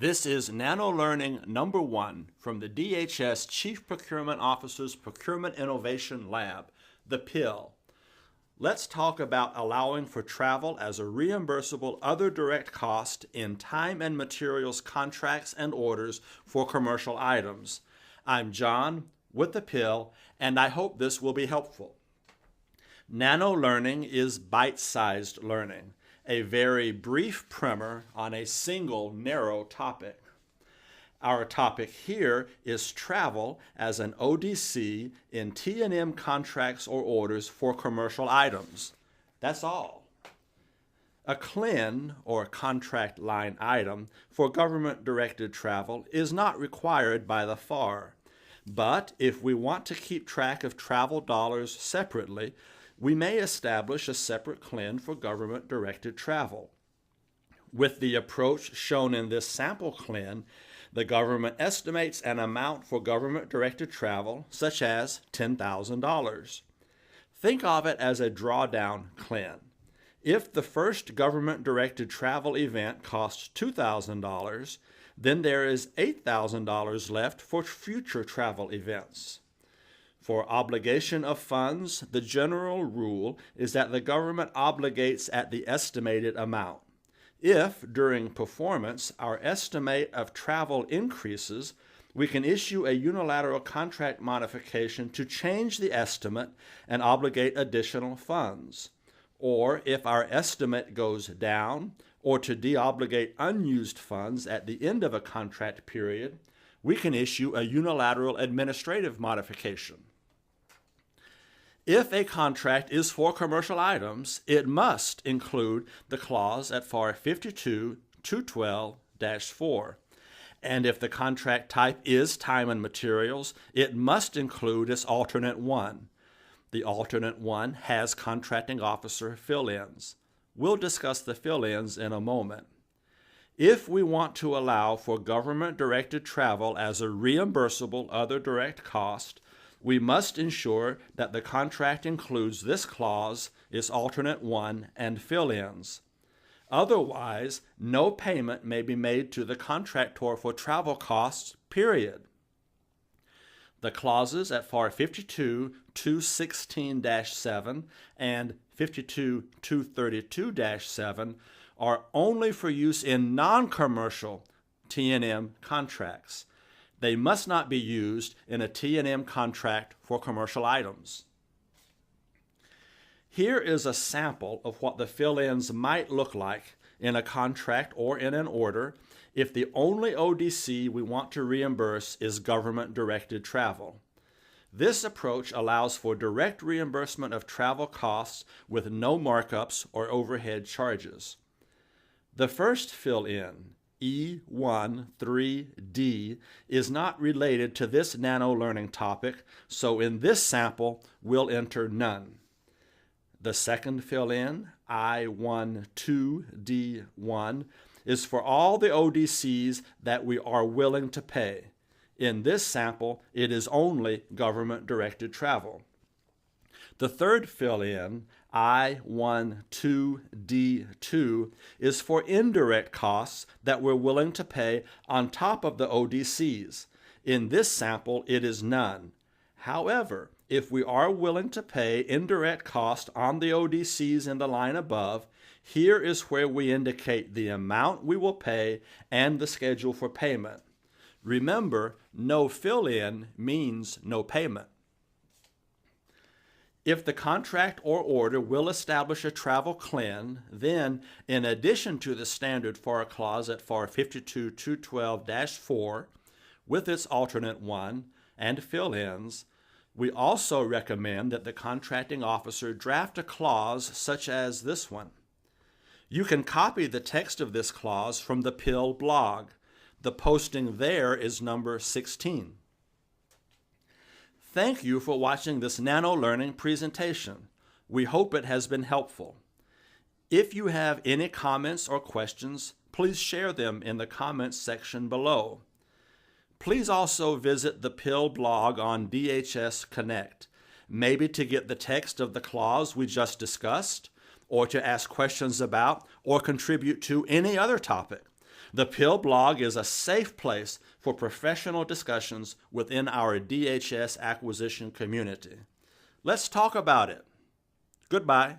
This is Nano Learning number 1 from the DHS Chief Procurement Officer's Procurement Innovation Lab, the PIL. Let's talk about allowing for travel as a reimbursable other direct cost in time and materials contracts and orders for commercial items. I'm John with the PIL, and I hope this will be helpful. Nano learning is bite-sized learning, a very brief primer on a single narrow topic. Our topic here is travel as an ODC in T&M contracts or orders for commercial items. That's all. A CLIN, or contract line item, for government-directed travel is not required by the FAR. But if we want to keep track of travel dollars separately, we may establish a separate CLIN for government-directed travel. With the approach shown in this sample CLIN, the government estimates an amount for government-directed travel, such as $10,000. Think of it as a drawdown CLIN. If the first government-directed travel event costs $2,000, then there is $8,000 left for future travel events. For obligation of funds, the general rule is that the government obligates at the estimated amount. If, during performance, our estimate of travel increases, we can issue a unilateral contract modification to change the estimate and obligate additional funds. Or if our estimate goes down, or to deobligate unused funds at the end of a contract period, we can issue a unilateral administrative modification. If a contract is for commercial items, it must include the clause at FAR 52-212-4. And if the contract type is time and materials, it must include its alternate 1. The alternate 1 has contracting officer fill-ins. We'll discuss the fill-ins in a moment. If we want to allow for government-directed travel as a reimbursable other direct cost, we must ensure that the contract includes this clause, its alternate 1, and fill-ins. Otherwise, no payment may be made to the contractor for travel costs, period. The clauses at FAR 52-216-7 and 52-232-7 are only for use in non-commercial T&M contracts. They must not be used in a T&M contract for commercial items. Here is a sample of what the fill-ins might look like in a contract or in an order if the only ODC we want to reimburse is government-directed travel. This approach allows for direct reimbursement of travel costs with no markups or overhead charges. The first fill-in, E13D, is not related to this nano learning topic, so in this sample, we'll enter none. The second fill-in, I12D1, is for all the ODCs that we are willing to pay. In this sample, it is only government-directed travel. The third fill-in, I12D2, is for indirect costs that we're willing to pay on top of the ODCs. In this sample, it is none. However, if we are willing to pay indirect cost on the ODCs in the line above, here is where we indicate the amount we will pay and the schedule for payment. Remember, no fill-in means no payment. If the contract or order will establish a travel CLIN, then, in addition to the standard FAR clause at FAR 52-212-4, with its alternate 1 and fill-ins, we also recommend that the contracting officer draft a clause such as this one. You can copy the text of this clause from the PIL blog. The posting there is number 16. Thank you for watching this Nano Learning presentation. We hope it has been helpful. If you have any comments or questions, please share them in the comments section below. Please also visit the PIL blog on DHS Connect, maybe to get the text of the clause we just discussed, or to ask questions about or contribute to any other topic. The PIL blog is a safe place for professional discussions within our DHS acquisition community. Let's talk about it. Goodbye.